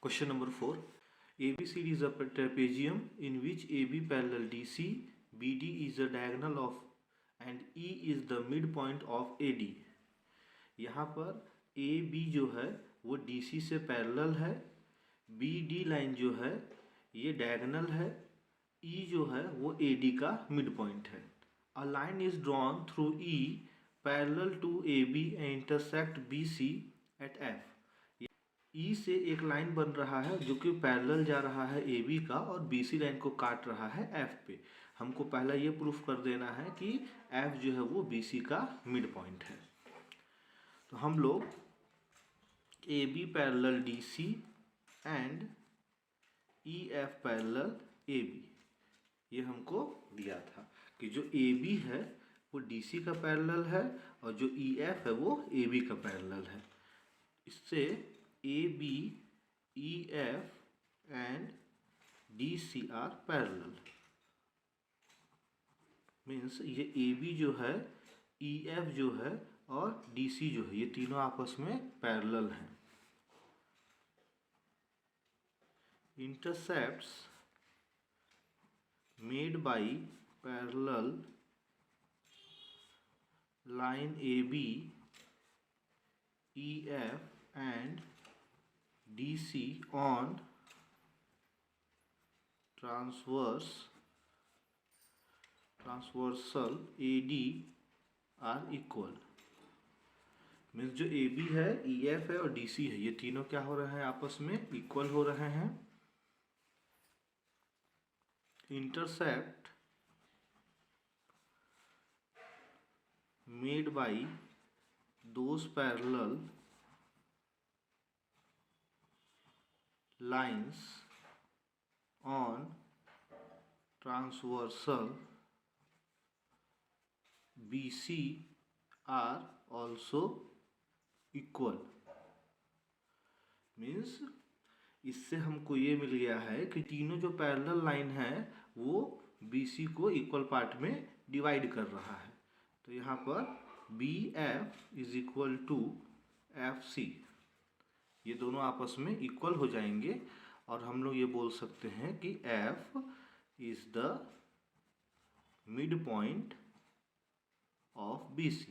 Question number 4. ABCD is a trapezium in which AB parallel DC, BD is a diagonal of and E is the midpoint of AD. यहाँ पर AB जो है वो DC से parallel है, BD line जो है ये डायगोनल है, E जो है वो AD का मिड पॉइंट है. A line is drawn through E parallel to AB and intersect BC at F. E से एक लाइन बन रहा है जो कि पैरेलल जा रहा है AB का और BC लाइन को काट रहा है F पे. हमको पहला ये प्रूफ कर देना है कि F जो है वो BC का मिड पॉइंट है. तो हम लोग AB parallel DC and EF parallel AB ये हमको दिया था कि जो AB है वो DC का पैरेलल है और जो EF है वो AB का पैरेलल है. इससे AB, EF and DC are parallel. Means ये AB जो है, EF जो है और DC जो है ये तीनों आपस में पैरेलल हैं. Intercepts made by parallel line AB, EF and DC on transversal AD are equal. Means जो AB है, EF है और DC है ये तीनों क्या हो रहे हैं आपस में इक्वल हो रहे हैं. Intercept made by those parallel lines on transversal BC are also equal. Means इससे हमको ये मिल गया है कि तीनों जो पैरेलल लाइन है वो BC को इक्वल पार्ट में डिवाइड कर रहा है. तो यहाँ पर BF is equal to FC ये दोनों आपस में इक्वल हो जाएंगे और हम लोग ये बोल सकते हैं कि F is the mid point of BC.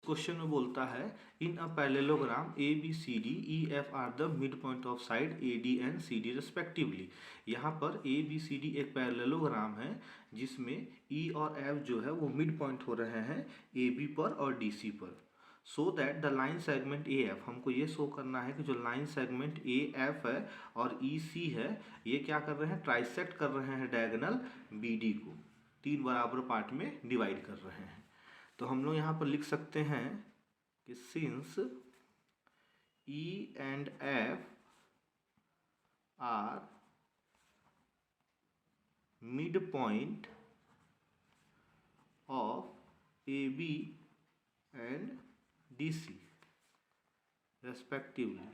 Question में बोलता है in a parallelogram ABCD EF are the mid point of side AD and CD respectively. यहाँ पर ABCD एक पैरेललोग्राम है जिसमें E और F जो है वो मिड पॉइंट हो रहे हैं AB पर और DC पर. So that the line segment AF हमको ये शो करना है कि जो लाइन सेगमेंट AF है और EC है ये क्या कर रहे हैं, ट्राइसेक्ट कर रहे हैं डायगोनल BD को, तीन बराबर पार्ट में डिवाइड कर रहे हैं. तो हम लोग यहाँ पर लिख सकते हैं कि since E and F are mid point of AB and DC respectively.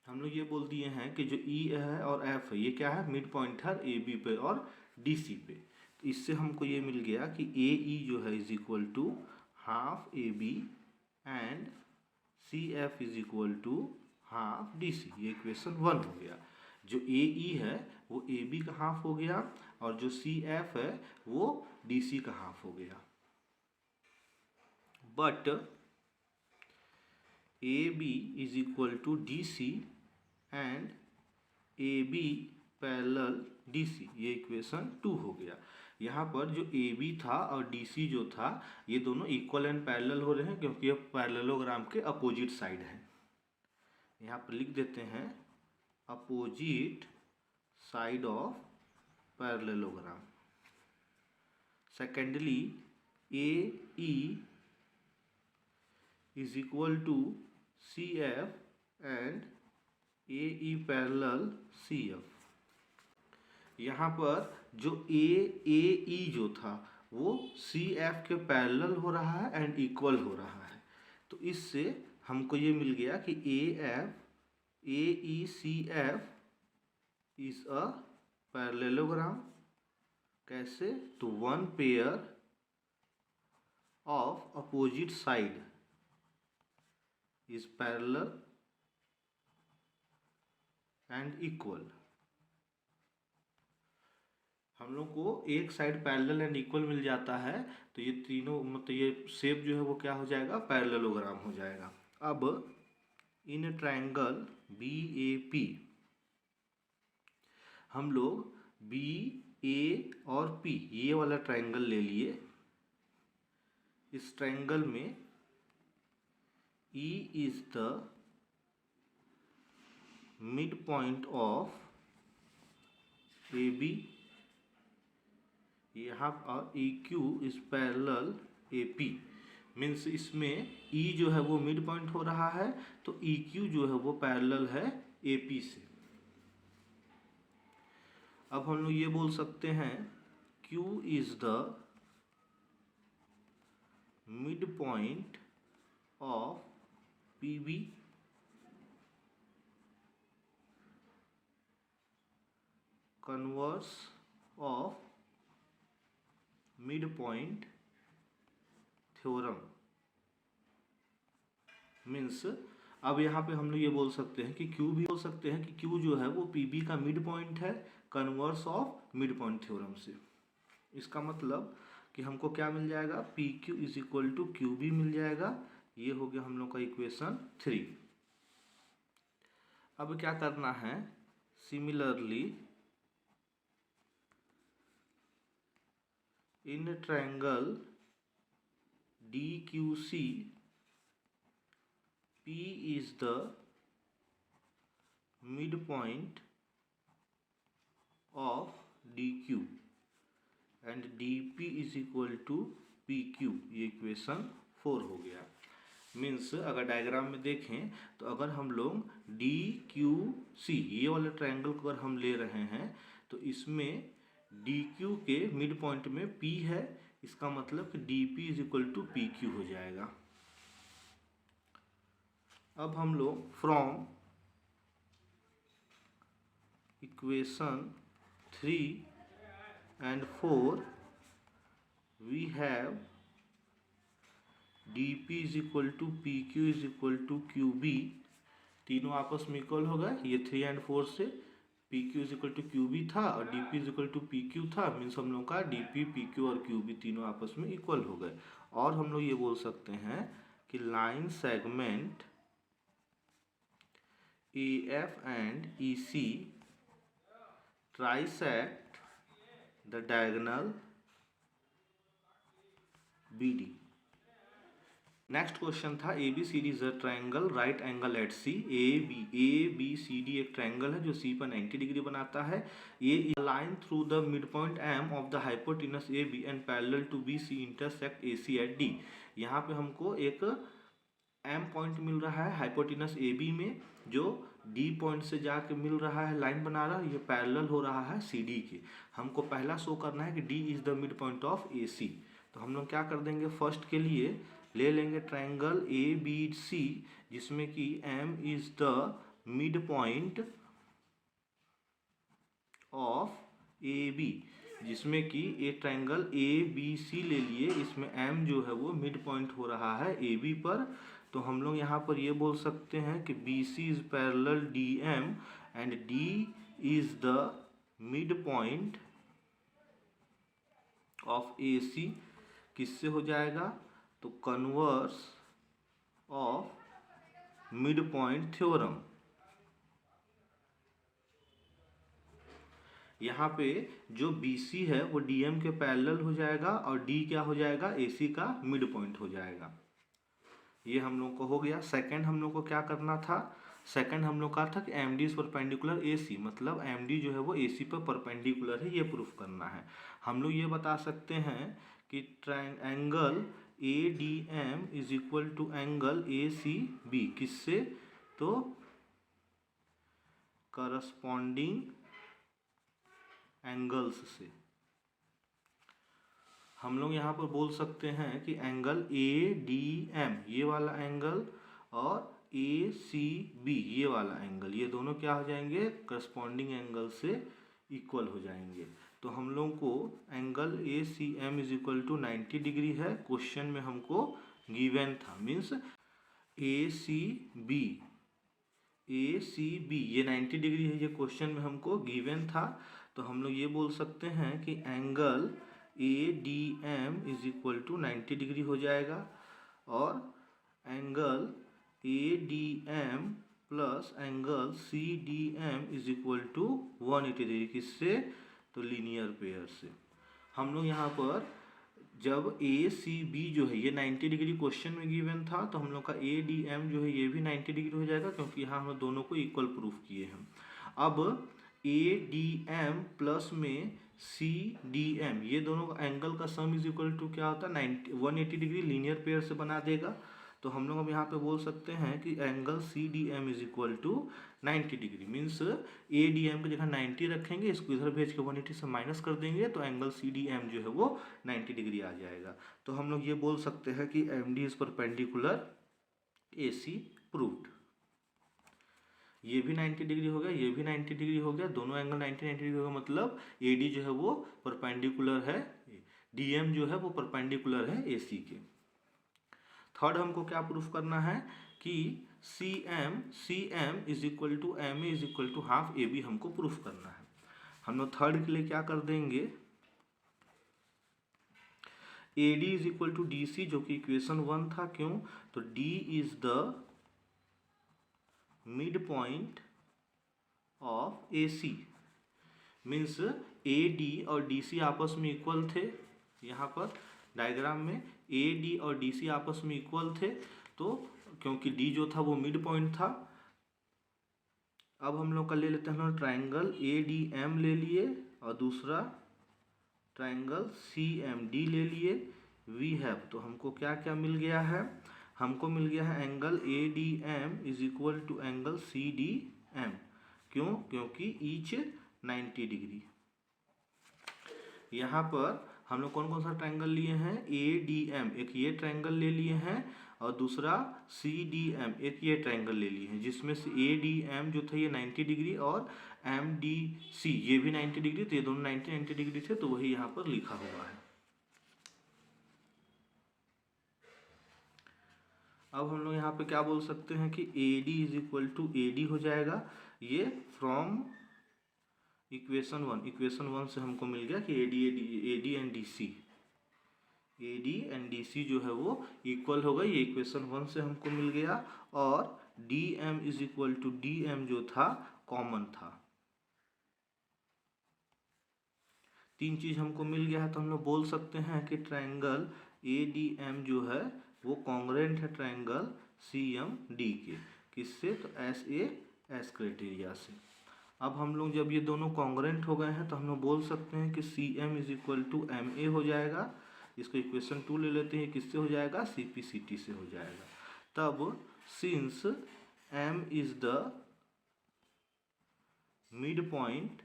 हम लोग ये बोल दिए हैं कि जो E है और F है ये क्या है, मिड पॉइंट है AB पे और DC पे. इससे हमको ये मिल गया कि AE जो है is equal to half AB and CF is equal to half DC. ये इक्वेशन 1 हो गया. जो AE है वो AB का हाफ हो गया और जो CF है वो DC का हाफ हो गया. But AB is equal to DC and AB parallel DC ये इक्वेशन 2 हो गया. यहाँ पर जो AB था और DC जो था ये दोनों इक्वल एंड पैरेलल हो रहे हैं क्योंकि ये पैरेललोग्राम के अपोजिट साइड हैं. यहाँ पर लिख देते हैं opposite side of parallelogram. Secondly AE is equal to CF and AE parallel CF. यहाँ पर जो AE जो था वो CF के पैरेलल हो रहा है एंड इक्वल हो रहा है. तो इससे हमको ये मिल गया कि AF AECF is a parallelogram. कैसे, तो one pair of opposite side is parallel and equal. हम लोग को एक साइड पैरेलल एंड इक्वल मिल जाता है तो ये तीनों मतलब ये शेप जो है वो क्या हो जाएगा, पैरेललोग्राम हो जाएगा। अब in triangle B A P हम लोग बी ए और पी ये वाला ट्रायंगल ले लिए। इस ट्रायंगल में E is the mid point of A B, यहाँ और E Q is parallel A P. Means इसमें E जो है वो मिड पॉइंट हो रहा है तो ई क्यू जो है वो पैरेलल है ए पी से। अब हम लोग ये बोल सकते हैं Q is the mid point of P B, converse of mid point theorem. Means अब यहाँ पे हम लोग ये बोल सकते हैं कि Q भी बोल सकते हैं कि Q जो है वो PB का मिड पॉइंट है converse of mid point theorem से। इसका मतलब कि हमको क्या मिल जाएगा, PQ is equal to QB मिल जाएगा। ये हो गया हम लोग का इक्वेशन 3। अब क्या करना है, similarly in triangle DQC P is the midpoint of DQ and DP is equal to PQ। ये इक्वेशन 4 हो गया। मीन्स अगर डायग्राम में देखें तो अगर हम लोग DQC ये वाला ट्रायंगल को अगर हम ले रहे हैं तो इसमें DQ के मिड पॉइंट में P है, इसका मतलब कि DP is equal to PQ हो जाएगा। अब हम लोग from equation 3 and 4 we have DP is equal to PQ is equal to QB। तीनों आपस में इक्वल हो गए। ये 3 and 4 से PQ is equal to QB था और DP is equal to PQ था। मीन्स हम लोग का DP, PQ और QB तीनों आपस में इक्वल हो गए। और हम लोग ये बोल सकते हैं कि line segment AF and EC trisect the diagonal BD। Next question था ABCD is a triangle right angle at C। ABCD एक ट्रायंगल है जो C पर 90 डिग्री बनाता है। ये line through the mid point M of the hypotenuse AB and parallel to BC intersect AC at D। यहाँ पे हमको एक M पॉइंट मिल रहा है हाइपोटेनस AB में जो D पॉइंट से जाके मिल रहा है, लाइन बना रहा है, ये पैरेलल हो रहा है CD के। हमको पहला शो करना है कि D is the mid point of AC। तो हम लोग क्या कर देंगे, फर्स्ट के लिए ले लेंगे ट्रायंगल ABC जिसमें कि M is the mid point of AB, जिसमें कि एक ट्रायंगल ABC ले लिए, इसमें M जो है वो मिड पॉइंट हो रहा है AB पर। तो हम लोग यहाँ पर ये बोल सकते हैं कि BC is parallel DM and D is the mid point of AC। किससे हो जाएगा, तो converse of mid point theorem. यहाँ पे जो BC है वो DM के पैरेलल हो जाएगा और D क्या हो जाएगा, AC का मिड पॉइंट हो जाएगा। ये हम लोग को हो गया। सेकंड हम लोग को क्या करना था, सेकंड हम लोग का था कि MD इज परपेंडिकुलर AC, मतलब MD जो है वो AC पर परपेंडिकुलर है, ये प्रूफ करना है। हम लोग ये बता सकते हैं कि angle ADM is equal to angle ACB। किससे, तो करस्पॉन्डिंग एंगल्स से। हम लोग यहाँ पर बोल सकते हैं कि एंगल ADM ये वाला एंगल और ACB ये वाला एंगल, ये दोनों क्या हो जाएंगे, करस्पॉन्डिंग एंगल से इक्वल हो जाएंगे। तो हम लोग को angle ACM is equal to 90 degree है, क्वेश्चन में हमको गिवन था। मीन्स ACB, ACB ये 90 डिग्री है, ये क्वेश्चन में हमको गिवन था। तो हम लोग ये बोल सकते हैं कि angle ADM is equal to 90 degree हो जाएगा, और angle ADM plus angle CDM is equal to 180 degree. किससे? तो लीनियर पेयर से। हम लोग यहाँ पर जब ACB जो है ये 90 डिग्री क्वेश्चन में गिवन था, तो हम लोग का ADM जो है ये भी 90 डिग्री हो जाएगा, क्योंकि यहाँ हम दोनों को इक्वल प्रूफ किए हैं। अब ADM प्लस में CDM ये दोनों का एंगल का सम इज इक्वल टू क्या होता है? 180 डिग्री लीनियर पेयर से बना देगा। तो हम लोग अब यहाँ पे बोल सकते हैं कि angle CDM is equal to 90 degree. Means ADM की जगह 90 रखेंगे, इसको इधर भेज के 180 से माइनस कर देंगे, तो एंगल CDM जो है वो 90 डिग्री आ जाएगा। तो हम लोग ये बोल सकते हैं कि MD is perpendicular AC proved. ये भी 90 डिग्री हो गया, ये भी 90 डिग्री हो गया, दोनों एंगल 90 डिग्री हो गया। मतलब AD जो है वो परपेंडिकुलर है, DM जो है वो परपेंडिकुलर है AC के। थर्ड हमको क्या प्रूफ करना है कि CM is equal to MA is equal to half AB हमको प्रूफ करना है। हम लोग थर्ड के लिए क्या कर देंगे? AD is equal to DC जो कि इक्वेशन 1 था। क्यों? तो D is the mid point of AC। Means AD और DC आपस में इक्वल थे। यहाँ पर डायग्राम में AD और DC आपस में इक्वल थे, तो क्योंकि D जो था वो मिड पॉइंट था। अब हम लोग का ले लेते हैं, हम लोग ट्राइंगल ADM ले लिए और दूसरा ट्राइंगल CMD ले लिए। वी हैव, तो हमको क्या क्या मिल गया है? हमको मिल गया है angle ADM is equal to angle CDM। क्यों? क्योंकि ईच 90 डिग्री। यहाँ पर हम लोग कौन कौन सा ट्रायंगल लिए हैं? ADM एक ये ट्रायंगल ले लिए हैं, और दूसरा CDM एक ये ट्रायंगल ले लिए हैं, जिसमें से ADM जो था ये 90 डिग्री और MDC ये भी 90 डिग्री, तो ये दोनों 90 डिग्री थे, तो वही यहाँ पर लिखा हुआ है। अब हम लोग यहाँ पे क्या बोल सकते हैं कि AD is equal to AD हो जाएगा। ये फ्रॉम इक्वेशन 1 से हमको मिल गया कि AD एंड DC जो है वो इक्वल होगा। ये इक्वेशन 1 से हमको मिल गया, और DM is equal to DM जो था कॉमन था। तीन चीज हमको मिल गया है, तो हम लोग बोल सकते हैं कि ट्रायंगल ADM जो है वो कॉन्ग्रुएंट है ट्रायंगल CMD के। किससे? तो SAS क्राइटेरिया से। अब हम लोग जब ये दोनों कॉन्ग्रुएंट हो गए हैं, तो हम लोग बोल सकते हैं कि CM is equal to MA हो जाएगा। इसको इक्वेशन 2 ले लेते हैं, किससे हो जाएगा? CPCT से हो जाएगा। तब since M is the mid point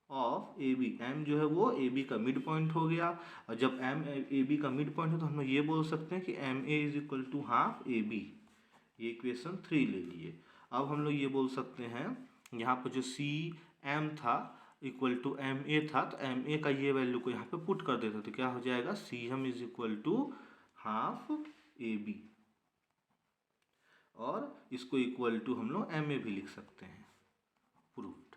of AB, M जो है वो AB का मिड पॉइंट हो गया, और जब M AB का मिड पॉइंट है तो हम लोग ये बोल सकते हैं कि MA is equal to half AB। ये इक्वेशन 3 ले लिए। अब हम लोग ये बोल सकते हैं, यहाँ पर जो CM था इक्वल टू MA था, तो MA का ये वैल्यू को यहाँ पे पुट कर देते, तो क्या हो जाएगा? CM is equal to half AB, और इसको इक्वल टू हम लोग MA भी लिख सकते हैं। प्रूफ।